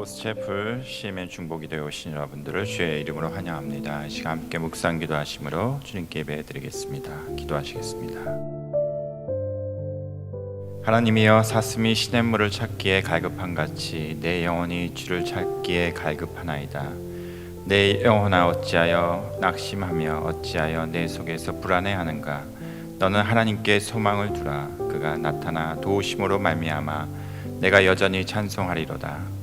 로스채플 CMN 중보기도에 오신 여러분들을 주의 이름으로 환영합니다. 이 시간 함께 묵상 기도하심으로 주님께 예배드리겠습니다. 기도하시겠습니다. 하나님이여, 사슴이 시냇물을 찾기에 갈급한같이 내 영혼이 주를 찾기에 갈급하나이다. 내 영혼아, 어찌하여 낙심하며 어찌하여 내 속에서 불안해하는가. 너는 하나님께 소망을 두라. 그가 나타나 도우심으로 말미암아 내가 여전히 찬송하리로다.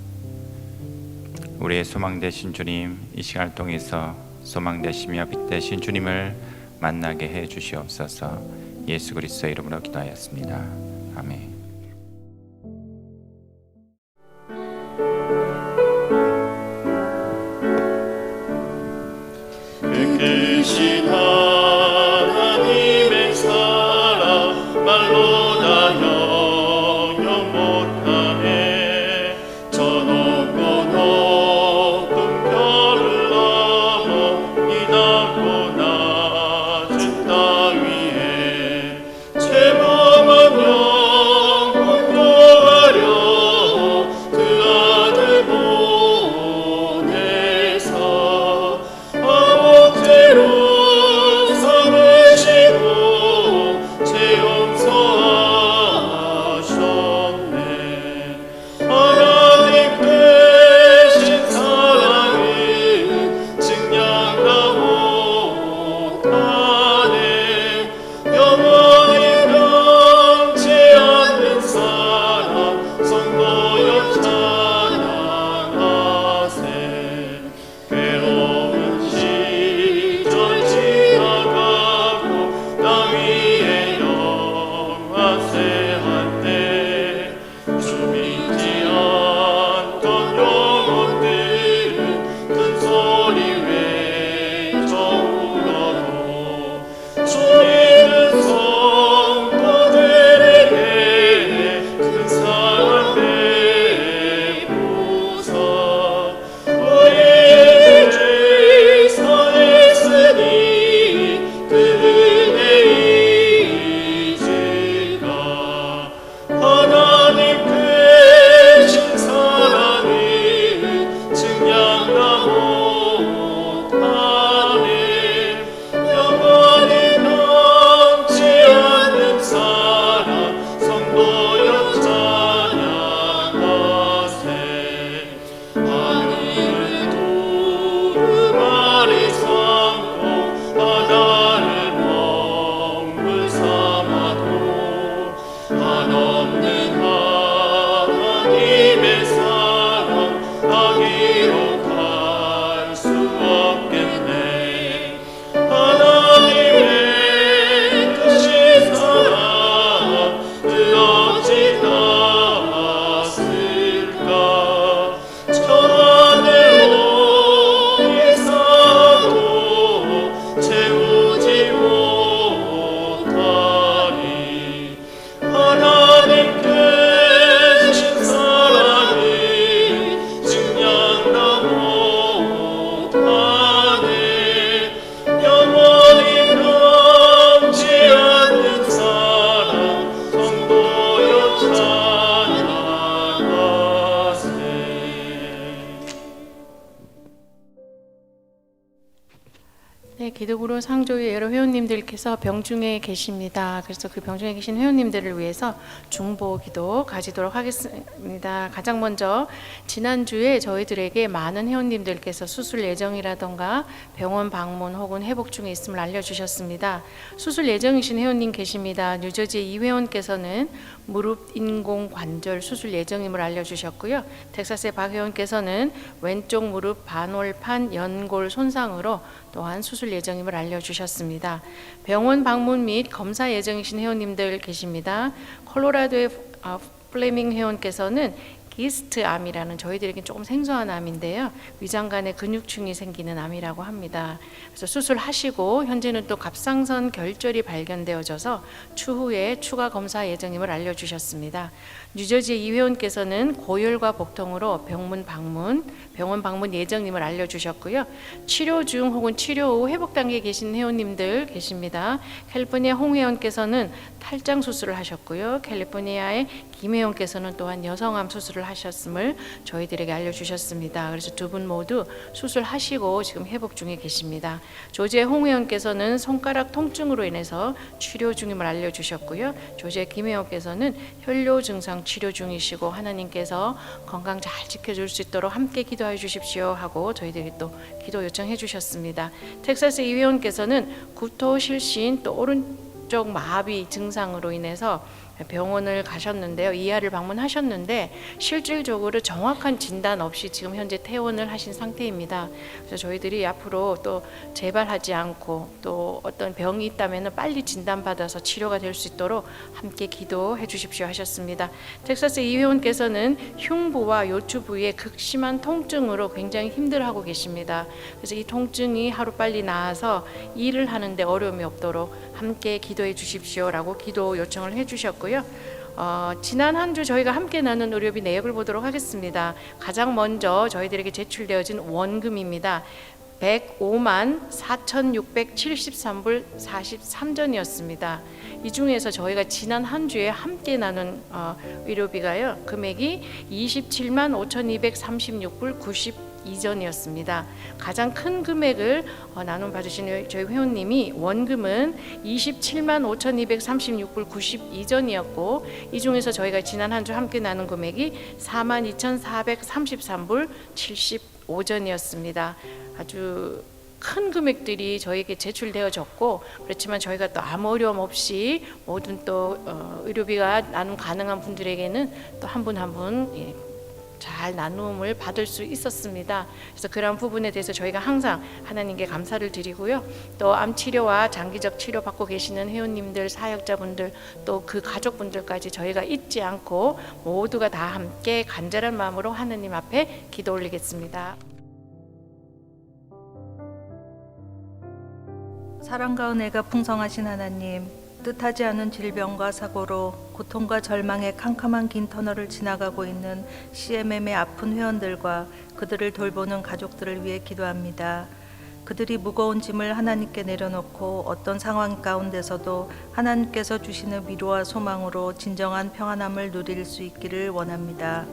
우리의 소망 되신 주님, 이 시간을 통해서 소망 되시며 빛 되신 주님을 만나게 해 주시옵소서. 예수 그리스도의 이름으로 기도하였습니다. 아멘. 계신 하나님의 사랑 말로 다 영영 못하네. 저 높고 높은 별을 넘어 이 낮고 낮은 땅 위에 죄범한 영혼 구하려 그 아들 보내사 죄로 삼으시고 죄 용서하셨네. 하나님 되신 사랑은 증량다 못하네. 영원히 변치 않는 사랑 성도여 찬양하세. 괴로운 시절 지나가고 땅 위에 영화세 한때 주 믿지 않던 영혼들은 큰 소리 외쳐 울어도 주 믿는 성도들에게 큰 사랑 베푸사. 우리의 죄 사했으니 그 은혜 잊을까. 하나님 되신 사랑은 증량다 못하네. 영원히 남지 않는 사랑 성도여 찬양하세. 하늘을 두루마리 삼고 바다를 먹물 삼아도 한없는 하나님의 사랑 아기로 갈 수 없겠네. 하나님의 크신 사랑 그 어찌 닿았을까. 저 하늘 오기 쌓아도 채우지 못하리. 하나님 되신 사랑은 증량다 못하네. 영원히 남지 않는 사랑 성도여 찬양하세. 네, 기독으로 상조의 여러 회원님들께서 병중에 계십니다. 그래서 그 병중에 계신 회원님들을 위해서 중보 기도 가지도록 하겠습니다. 가장 먼저 지난주에 저희들에게 많은 회원님들께서 수술 예정이라던가 병원 방문 혹은 회복 중에 있음을 알려주셨습니다. 수술 예정이신 회원님 계십니다. 뉴저지 이 회원께서는 무릎 인공 관절 수술 예정임을 알려주셨고요. 텍사스의 박 회원께서는 왼쪽 무릎 반월판 연골 손상으로 또한 수술 예정임을 알려주셨습니다. 병원 방문 및 검사 예정이신 회원님들 계십니다. 콜로라도의 플레밍 회원께서는 기스트 암이라는 저희들에겐 조금 생소한 암인데요. 위장관에 근육충이 생기는 암이라고 합니다. 그래서 수술하시고 현재는 또 갑상선 결절이 발견되어져서 추후에 추가 검사 예정임을 알려주셨습니다. 뉴저지 이 회원께서는 고열과 복통으로 병원 방문 예정임을 알려주셨고요. 치료 중 혹은 치료 후 회복 단계에 계신 회원님들 계십니다. 캘리포니아 홍 회원께서는 탈장 수술을 하셨고요. 캘리포니아의 김혜영께서는 또한 여성암 수술을 하셨음을 저희들에게 알려주셨습니다. 그래서 두 분 모두 수술하시고 지금 회복 중에 계십니다. 조지의 홍혜영께서는 손가락 통증으로 인해서 치료 중임을 알려주셨고요. 조지의 김혜영께서는 혈뇨 증상 치료 중이시고 하나님께서 건강 잘 지켜줄 수 있도록 함께 기도해 주십시오 하고 저희들이 또 기도 요청해 주셨습니다. 텍사스 이회원께서는 구토, 실신, 또 오른쪽 마비 증상으로 인해서 병원을 가셨는데요. 이하를 방문하셨는데 실질적으로 정확한 진단 없이 지금 현재 퇴원을 하신 상태입니다. 그래서 저희들이 앞으로 또 재발하지 않고 또 어떤 병이 있다면 빨리 진단받아서 치료가 될 수 있도록 함께 기도해 주십시오 하셨습니다. 텍사스 이회원께서는 흉부와 요추 부위의 극심한 통증으로 굉장히 힘들어하고 계십니다. 그래서 이 통증이 하루빨리 나아서 일을 하는데 어려움이 없도록 함께 기도해 주십시오라고 기도 요청을 해 주셨고요. 지난 한 주 저희가 함께 나눈 의료비 내역을 보도록 하겠습니다. 가장 먼저 저희들에게 제출되어진 원금입니다. 105만 4,673불 43전이었습니다. 이 중에서 저희가 지난 한 주에 함께 나눈 의료비가요, 금액이 27만 5,236불 92전이었습니다. 가장 큰 금액을 나눔 받으신 저희 회원님이 원금은 27만 5,236불 92전이었고, 이 중에서 저희가 지난 한 주 함께 나눈 금액이 4만 2,433불 75전이었습니다. 아주 큰 금액들이 저에게 제출되어졌고, 그렇지만 저희가 또 아무 어려움 없이 모든 또 의료비가 나눔 가능한 분들에게는 또 한 분 한 분 잘 나눔을 받을 수 있었습니다. 그래서 그런 부분에 대해서 저희가 항상 하나님께 감사를 드리고요. 또 암 치료와 장기적 치료 받고 계시는 회원님들, 사역자분들, 또 그 가족분들까지 저희가 잊지 않고 모두가 다 함께 간절한 마음으로 하나님 앞에 기도 올리겠습니다. 사랑과 은혜가 풍성하신 하나님, 뜻하지 않은 질병과 사고로 고통과 절망의 캄캄한 긴 터널을 지나가고 있는 CMM의 아픈 회원들과 그들을 돌보는 가족들을 위해 기도합니다. 그들이 무거운 짐을 하나님께 내려놓고 어떤 상황 가운데서도 하나님께서 주시는 위로와 소망으로 진정한 평안함을 누릴 수 있기를 원합니다.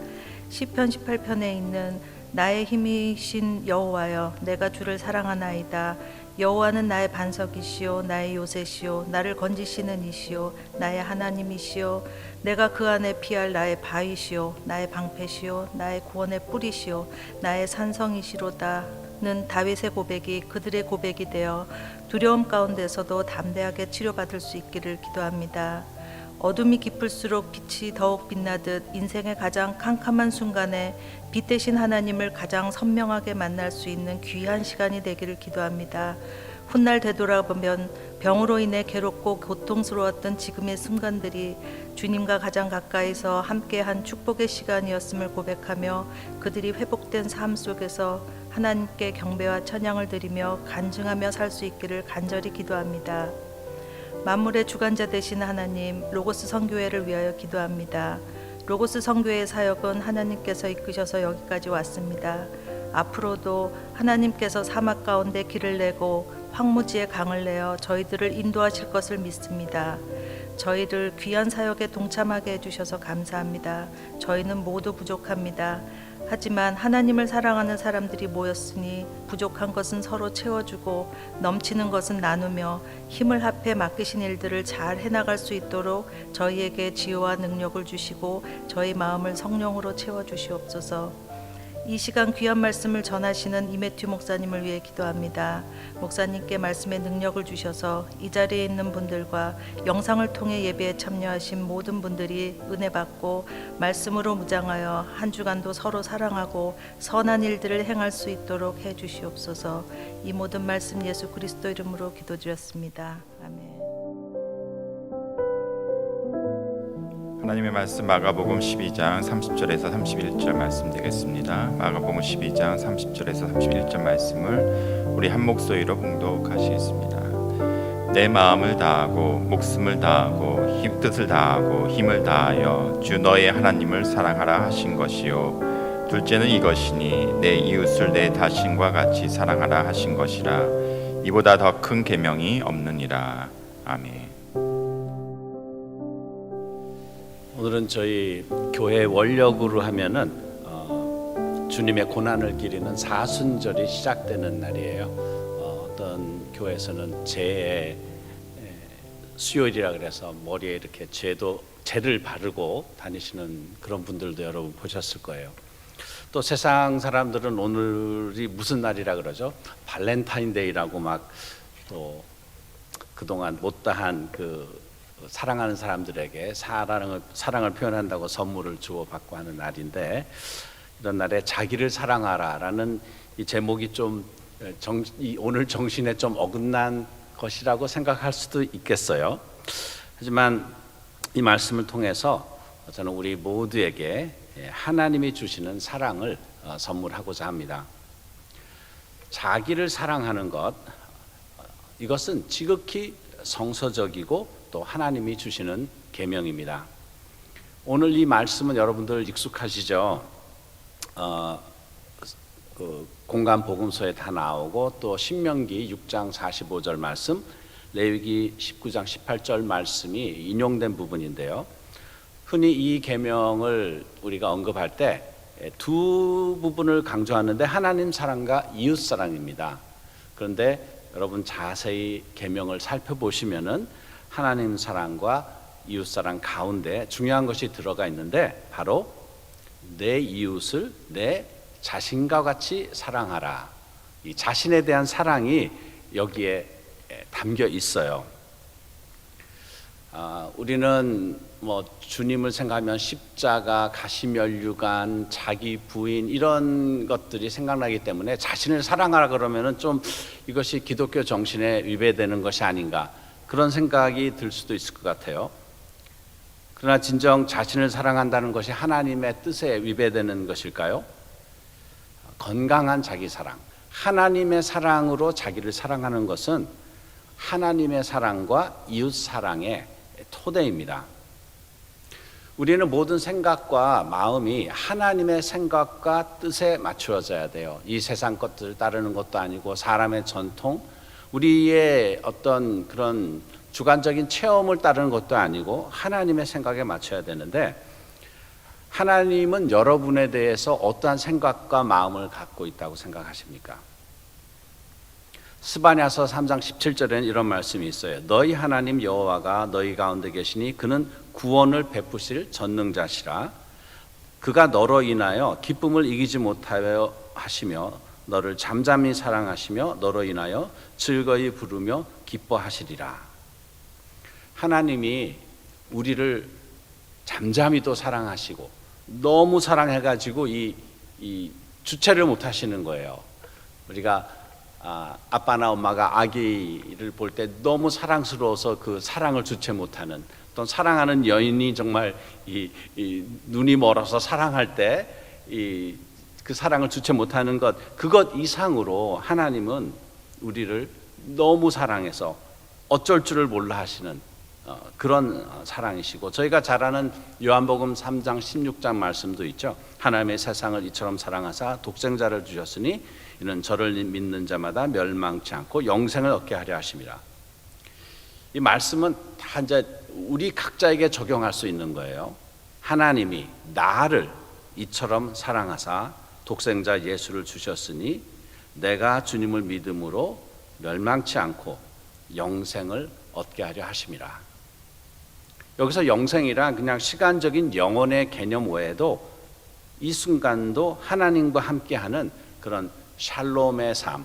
시편 18편에 있는 나의 힘이신 여호와여, 내가 주를 사랑하나이다. 여호와는 나의 반석이시요 나의 요새시요 나를 건지시는 이시요 나의 하나님이시요 내가 그 안에 피할 나의 바위시요 나의 방패시요 나의 구원의 뿌리시요 나의 산성이시로다는 다윗의 고백이 그들의 고백이 되어 두려움 가운데서도 담대하게 치료받을 수 있기를 기도합니다. 어둠이 깊을수록 빛이 더욱 빛나듯 인생의 가장 캄캄한 순간에 빛 대신 하나님을 가장 선명하게 만날 수 있는 귀한 시간이 되기를 기도합니다. 훗날 되돌아보면 병으로 인해 괴롭고 고통스러웠던 지금의 순간들이 주님과 가장 가까이서 함께한 축복의 시간이었음을 고백하며 그들이 회복된 삶 속에서 하나님께 경배와 찬양을 드리며 간증하며 살 수 있기를 간절히 기도합니다. 만물의 주관자 되신 하나님, 로고스 선교회를 위하여 기도합니다. 로고스 선교회의 사역은 하나님께서 이끄셔서 여기까지 왔습니다. 앞으로도 하나님께서 사막 가운데 길을 내고 황무지에 강을 내어 저희들을 인도하실 것을 믿습니다. 저희를 귀한 사역에 동참하게 해주셔서 감사합니다. 저희는 모두 부족합니다. 하지만 하나님을 사랑하는 사람들이 모였으니 부족한 것은 서로 채워주고 넘치는 것은 나누며 힘을 합해 맡기신 일들을 잘 해나갈 수 있도록 저희에게 지혜와 능력을 주시고 저희 마음을 성령으로 채워주시옵소서. 이 시간 귀한 말씀을 전하시는 이매튜 목사님을 위해 기도합니다. 목사님께 말씀의 능력을 주셔서 이 자리에 있는 분들과 영상을 통해 예배에 참여하신 모든 분들이 은혜 받고 말씀으로 무장하여 한 주간도 서로 사랑하고 선한 일들을 행할 수 있도록 해 주시옵소서. 이 모든 말씀 예수 그리스도 이름으로 기도드렸습니다. 아멘. 하나님의 말씀 마가복음 12장 30절에서 31절 말씀 되겠습니다. 마가복음 12장 30절에서 31절 말씀을 우리 한 목소리로 봉독하시겠습니다. 내 마음을 다하고 목숨을 다하고 뜻을 다하고 힘을 다하여 주 너의 하나님을 사랑하라 하신 것이요 둘째는 이것이니 내 이웃을 내 자신과 같이 사랑하라 하신 것이라. 이보다 더 큰 계명이 없느니라. 아멘. 오늘은 저희 교회 원력으로 하면은 주님의 고난을 기리는 사순절이 시작되는 날이에요. 어떤 교회에서는 수요일이라 그래서 머리에 이렇게 재를 바르고 다니시는 그런 분들도 여러분 보셨을 거예요. 또 세상 사람들은 오늘이 무슨 날이라 그러죠? 발렌타인데이라고 막 또 그동안 못다한 그 사랑하는 사람들에게 사랑을 표현한다고 선물을 주고받고 하는 날인데, 이런 날에 자기를 사랑하라라는 이 제목이 좀 오늘 정신에 좀 어긋난 것이라고 생각할 수도 있겠어요. 하지만 이 말씀을 통해서 저는 우리 모두에게 하나님이 주시는 사랑을 선물하고자 합니다. 자기를 사랑하는 것, 이것은 지극히 성서적이고 또 하나님이 주시는 계명입니다. 오늘 이 말씀은 여러분들 익숙하시죠? 그 공간 복음서에 다 나오고, 또 신명기 6장 45절 말씀, 레위기 19장 18절 말씀이 인용된 부분인데요. 흔히 이 계명을 우리가 언급할 때 두 부분을 강조하는데, 하나님 사랑과 이웃 사랑입니다. 그런데 여러분 자세히 계명을 살펴보시면은 하나님 사랑과 이웃 사랑 가운데 중요한 것이 들어가 있는데, 바로 내 이웃을 내 자신과 같이 사랑하라. 이 자신에 대한 사랑이 여기에 담겨 있어요. 우리는 주님을 생각하면 십자가, 가시면류관, 자기 부인, 이런 것들이 생각나기 때문에 자신을 사랑하라 그러면은 좀 이것이 기독교 정신에 위배되는 것이 아닌가, 그런 생각이 들 수도 있을 것 같아요. 그러나 진정 자신을 사랑한다는 것이 하나님의 뜻에 위배되는 것일까요? 건강한 자기 사랑, 하나님의 사랑으로 자기를 사랑하는 것은 하나님의 사랑과 이웃 사랑의 토대입니다. 우리는 모든 생각과 마음이 하나님의 생각과 뜻에 맞추어져야 돼요. 이 세상 것들을 따르는 것도 아니고, 사람의 전통, 우리의 어떤 그런 주관적인 체험을 따르는 것도 아니고, 하나님의 생각에 맞춰야 되는데, 하나님은 여러분에 대해서 어떠한 생각과 마음을 갖고 있다고 생각하십니까? 스바냐서 3장 17절에는 이런 말씀이 있어요. 너희 하나님 여호와가 너희 가운데 계시니 그는 구원을 베푸실 전능자시라. 그가 너로 인하여 기쁨을 이기지 못하여 하시며 너를 잠잠히 사랑하시며 너로 인하여 즐거이 부르며 기뻐하시리라. 하나님이 우리를 잠잠히도 사랑하시고, 너무 사랑해가지고 이 주체를 못 하시는 거예요. 우리가 아빠나 엄마가 아기를 볼 때 너무 사랑스러워서 그 사랑을 주체 못하는, 또 사랑하는 여인이 정말 눈이 멀어서 사랑할 때 그 사랑을 주체 못하는 그것 이상으로 하나님은 우리를 너무 사랑해서 어쩔 줄을 몰라 하시는 그런 사랑이시고, 저희가 잘 아는 요한복음 3장 16장 말씀도 있죠. 하나님의 세상을 이처럼 사랑하사 독생자를 주셨으니 이는 저를 믿는 자마다 멸망치 않고 영생을 얻게 하려 하심이라. 이 말씀은 다 이제 우리 각자에게 적용할 수 있는 거예요. 하나님이 나를 이처럼 사랑하사 독생자 예수를 주셨으니 내가 주님을 믿음으로 멸망치 않고 영생을 얻게 하려 하심이라. 여기서 영생이란 그냥 시간적인 영혼의 개념 외에도 이 순간도 하나님과 함께하는 그런 샬롬의 삶,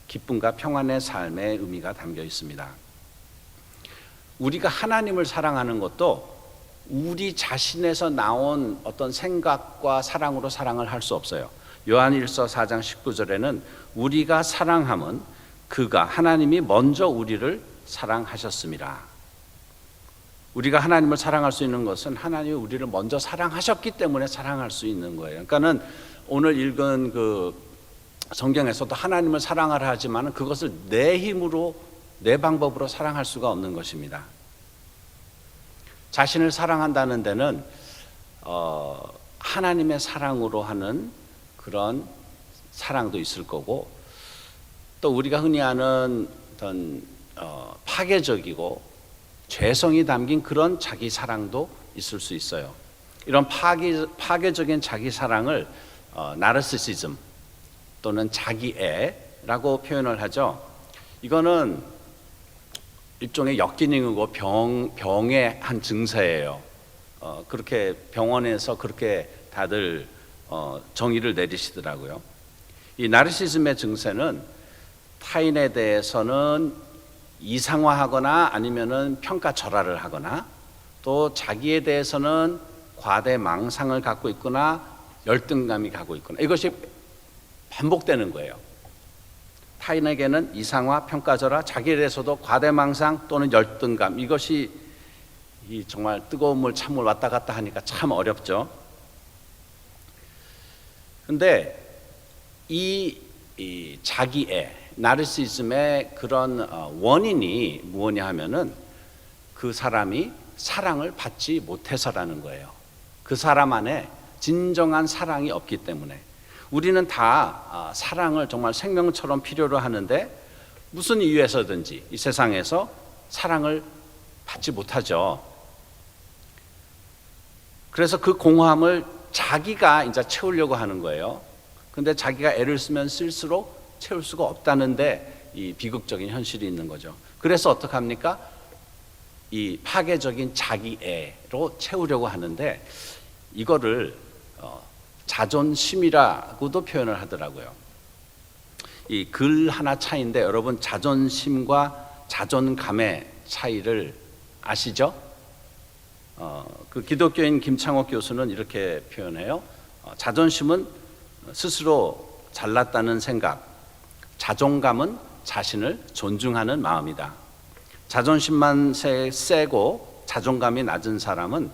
기쁨과 평안의 삶의 의미가 담겨 있습니다. 우리가 하나님을 사랑하는 것도 우리 자신에서 나온 어떤 생각과 사랑으로 사랑을 할 수 없어요. 요한일서 4장 19절에는 우리가 사랑함은 그가 하나님이 먼저 우리를 사랑하셨습니다. 우리가 하나님을 사랑할 수 있는 것은 하나님이 우리를 먼저 사랑하셨기 때문에 사랑할 수 있는 거예요. 그러니까는 오늘 읽은 그 성경에서도 하나님을 사랑하라 하지만 그것을 내 힘으로, 내 방법으로 사랑할 수가 없는 것입니다. 자신을 사랑한다는 데는 하나님의 사랑으로 하는 그런 사랑도 있을 거고, 또 우리가 흔히 아는 어떤 파괴적이고 죄성이 담긴 그런 자기 사랑도 있을 수 있어요. 이런 파괴적인 자기 사랑을 나르시시즘 또는 자기애라고 표현을 하죠. 이거는 일종의 역기능이고 병의 한 증세예요. 그렇게 병원에서 그렇게 다들 정의를 내리시더라고요. 이 나르시즘의 증세는 타인에 대해서는 이상화하거나 아니면은 평가절하를 하거나 또 자기에 대해서는 과대 망상을 갖고 있거나 열등감이 갖고 있거나 이것이 반복되는 거예요. 타인에게는 이상화, 평가절하, 자기에 대해서도 과대 망상 또는 열등감 이것이 정말 뜨거운 물, 찬물 왔다 갔다 하니까 참 어렵죠. 근데 이 자기애, 나르시즘의 그런 원인이 무엇냐 하면은 그 사람이 사랑을 받지 못해서라는 거예요. 그 사람 안에 진정한 사랑이 없기 때문에 우리는 다 사랑을 정말 생명처럼 필요로 하는데 무슨 이유에서든지 이 세상에서 사랑을 받지 못하죠. 그래서 그 공허함을 자기가 이제 채우려고 하는 거예요. 근데 자기가 애를 쓰면 쓸수록 채울 수가 없다는데 이 비극적인 현실이 있는 거죠. 그래서 어떡합니까? 이 파괴적인 자기애로 채우려고 하는데 이거를 자존심이라고도 표현을 하더라고요. 이 글 하나 차이인데 여러분 자존심과 자존감의 차이를 아시죠? 그 기독교인 김창옥 교수는 이렇게 표현해요. 자존심은 스스로 잘났다는 생각, 자존감은 자신을 존중하는 마음이다. 자존심만 세고 자존감이 낮은 사람은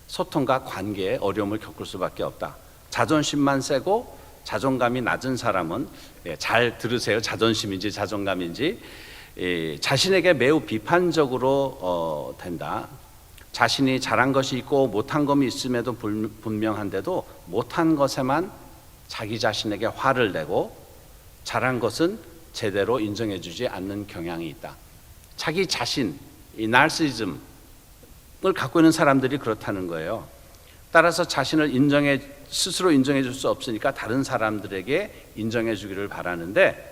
소통과 관계에 어려움을 겪을 수밖에 없다. 자존심만 세고 자존감이 낮은 사람은 잘 들으세요. 자존심인지 자존감인지 자신에게 매우 비판적으로 된다. 자신이 잘한 것이 있고 못한 것이 있음에도 분명한데도 못한 것에만 자기 자신에게 화를 내고 잘한 것은 제대로 인정해주지 않는 경향이 있다. 자기 자신, 이 나르시즘을 갖고 있는 사람들이 그렇다는 거예요. 따라서 자신을 스스로 인정해 줄 수 없으니까 다른 사람들에게 인정해 주기를 바라는데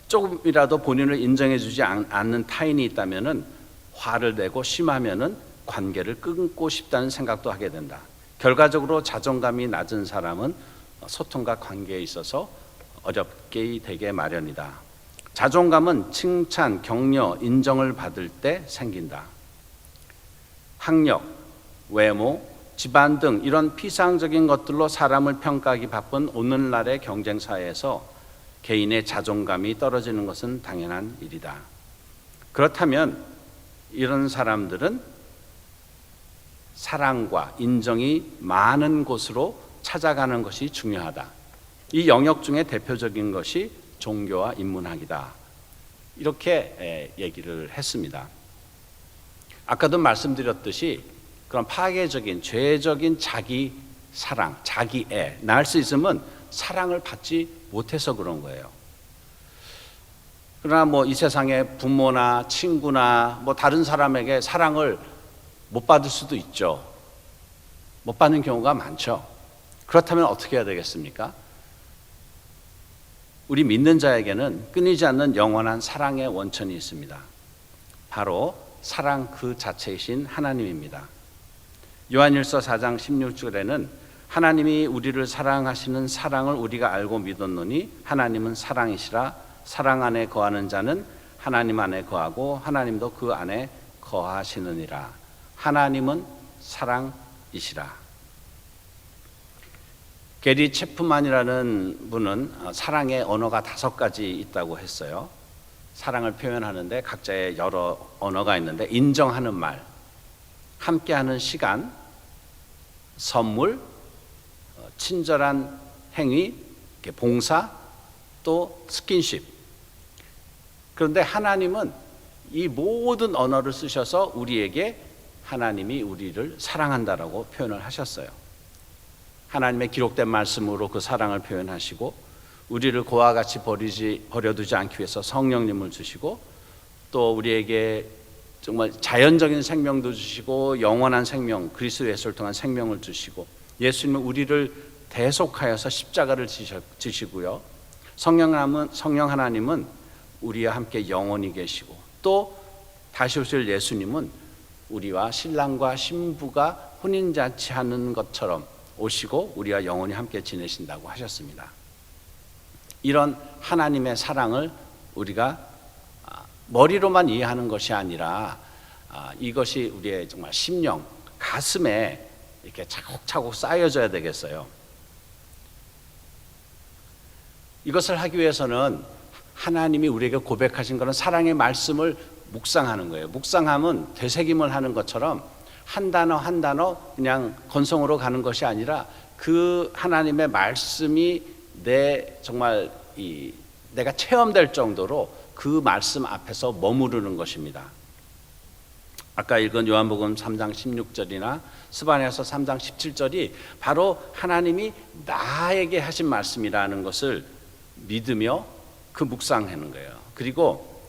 조금이라도 본인을 인정해 주지 않는 타인이 있다면은 화를 내고 심하면은 관계를 끊고 싶다는 생각도 하게 된다. 결과적으로 자존감이 낮은 사람은 소통과 관계에 있어서 어렵게 되게 마련이다. 자존감은 칭찬, 격려, 인정을 받을 때 생긴다. 학력, 외모, 집안 등 이런 피상적인 것들로 사람을 평가하기 바쁜 오늘날의 경쟁 사회에서 개인의 자존감이 떨어지는 것은 당연한 일이다. 그렇다면 이런 사람들은 사랑과 인정이 많은 곳으로 찾아가는 것이 중요하다. 이 영역 중에 대표적인 것이 종교와 인문학이다. 이렇게 얘기를 했습니다. 아까도 말씀드렸듯이 그런 파괴적인 죄적인 자기 사랑, 자기애, 나르시즘은 사랑을 받지 못해서 그런 거예요. 그러나 뭐 이 세상에 부모나 친구나 뭐 다른 사람에게 사랑을 못 받을 수도 있죠. 못 받는 경우가 많죠. 그렇다면 어떻게 해야 되겠습니까? 우리 믿는 자에게는 끊이지 않는 영원한 사랑의 원천이 있습니다. 바로 사랑 그 자체이신 하나님입니다. 요한일서 4장 16절에는 하나님이 우리를 사랑하시는 사랑을 우리가 알고 믿었노니 하나님은 사랑이시라. 사랑 안에 거하는 자는 하나님 안에 거하고 하나님도 그 안에 거하시느니라. 하나님은 사랑이시라. 게리 체프만이라는 분은 사랑의 언어가 5가지 있다고 했어요. 사랑을 표현하는데 각자의 여러 언어가 있는데 인정하는 말, 함께하는 시간, 선물, 친절한 행위, 봉사, 또 스킨십. 그런데 하나님은 이 모든 언어를 쓰셔서 우리에게 하나님이 우리를 사랑한다라고 표현을 하셨어요. 하나님의 기록된 말씀으로 그 사랑을 표현하시고 우리를 고와 같이 버려두지 않기 위해서 성령님을 주시고 또 우리에게 정말 자연적인 생명도 주시고 영원한 생명, 그리스도 예수를 통한 생명을 주시고, 예수님은 우리를 대속하여서 십자가를 지시고요. 성령 하나님은 우리와 함께 영원히 계시고, 또 다시 오실 예수님은 우리와 신랑과 신부가 혼인잔치하는 것처럼 오시고 우리와 영원히 함께 지내신다고 하셨습니다. 이런 하나님의 사랑을 우리가 머리로만 이해하는 것이 아니라 이것이 우리의 정말 심령, 가슴에 이렇게 차곡차곡 쌓여져야 되겠어요. 이것을 하기 위해서는 하나님이 우리에게 고백하신 것은 사랑의 말씀을 묵상하는 거예요. 묵상하면 되새김을 하는 것처럼 한 단어 한 단어 그냥 건성으로 가는 것이 아니라 그 하나님의 말씀이 정말 내가 체험될 정도로 그 말씀 앞에서 머무르는 것입니다. 아까 읽은 요한복음 3장 16절이나 스바냐서 3장 17절이 바로 하나님이 나에게 하신 말씀이라는 것을 믿으며 그 묵상하는 거예요. 그리고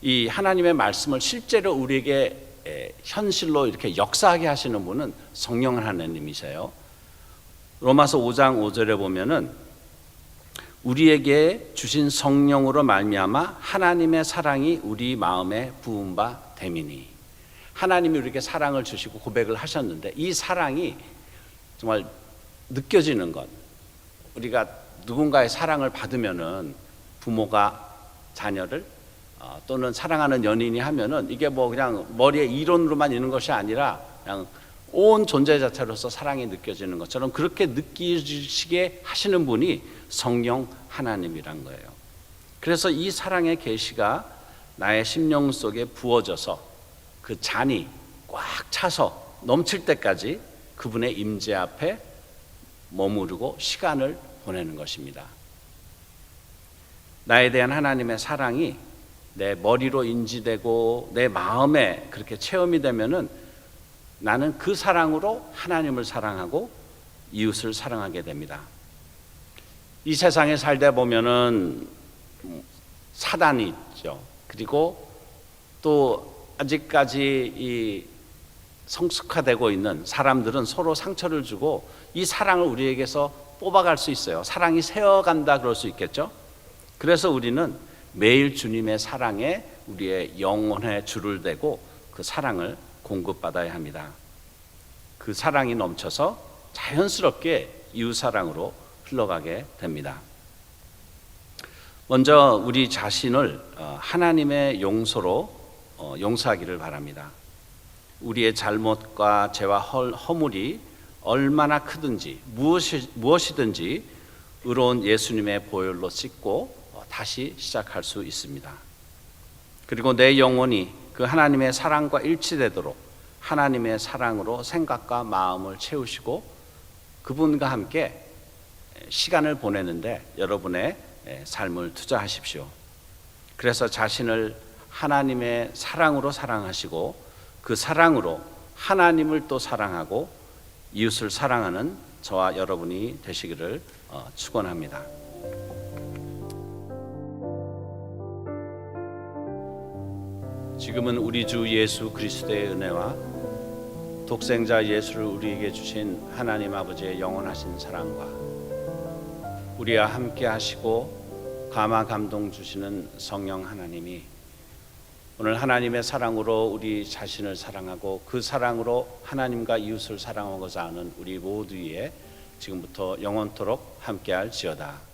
이 하나님의 말씀을 실제로 우리에게 현실로 이렇게 역사하게 하시는 분은 성령 하나님이세요. 로마서 5장 5절에 보면은 우리에게 주신 성령으로 말미암아 하나님의 사랑이 우리 마음에 부은 바 됨이니, 하나님이 우리에게 사랑을 주시고 고백을 하셨는데 이 사랑이 정말 느껴지는 것, 우리가 누군가의 사랑을 받으면은 부모가 자녀를 또는 사랑하는 연인이 하면은 이게 뭐 그냥 머리에 이론으로만 있는 것이 아니라 그냥 온 존재 자체로서 사랑이 느껴지는 것처럼 그렇게 느끼시게 하시는 분이 성령 하나님이란 거예요. 그래서 이 사랑의 계시가 나의 심령 속에 부어져서 그 잔이 꽉 차서 넘칠 때까지 그분의 임재 앞에 머무르고 시간을 보내는 것입니다. 나에 대한 하나님의 사랑이 내 머리로 인지되고 내 마음에 그렇게 체험이 되면은 나는 그 사랑으로 하나님을 사랑하고 이웃을 사랑하게 됩니다. 이 세상에 살다 보면은 사단이 있죠. 그리고 또 아직까지 이 성숙화되고 있는 사람들은 서로 상처를 주고 이 사랑을 우리에게서 뽑아갈 수 있어요. 사랑이 새어간다 그럴 수 있겠죠. 그래서 우리는 매일 주님의 사랑에 우리의 영혼에 줄을 대고 그 사랑을 공급받아야 합니다. 그 사랑이 넘쳐서 자연스럽게 이웃사랑으로 흘러가게 됩니다. 먼저 우리 자신을 하나님의 용서로 용서하기를 바랍니다. 우리의 잘못과 죄와 허물이 얼마나 크든지 무엇이든지 의로운 예수님의 보혈로 씻고 다시 시작할 수 있습니다. 그리고 내 영혼이 그 하나님의 사랑과 일치되도록 하나님의 사랑으로 생각과 마음을 채우시고 그분과 함께 시간을 보내는데 여러분의 삶을 투자하십시오. 그래서 자신을 하나님의 사랑으로 사랑하시고 그 사랑으로 하나님을 또 사랑하고 이웃을 사랑하는 저와 여러분이 되시기를 축원합니다. 지금은 우리 주 예수 그리스도의 은혜와 독생자 예수를 우리에게 주신 하나님 아버지의 영원하신 사랑과 우리와 함께 하시고 감화 감동 주시는 성령 하나님이 오늘 하나님의 사랑으로 우리 자신을 사랑하고 그 사랑으로 하나님과 이웃을 사랑하고자 하는 우리 모두의 지금부터 영원토록 함께할지어다.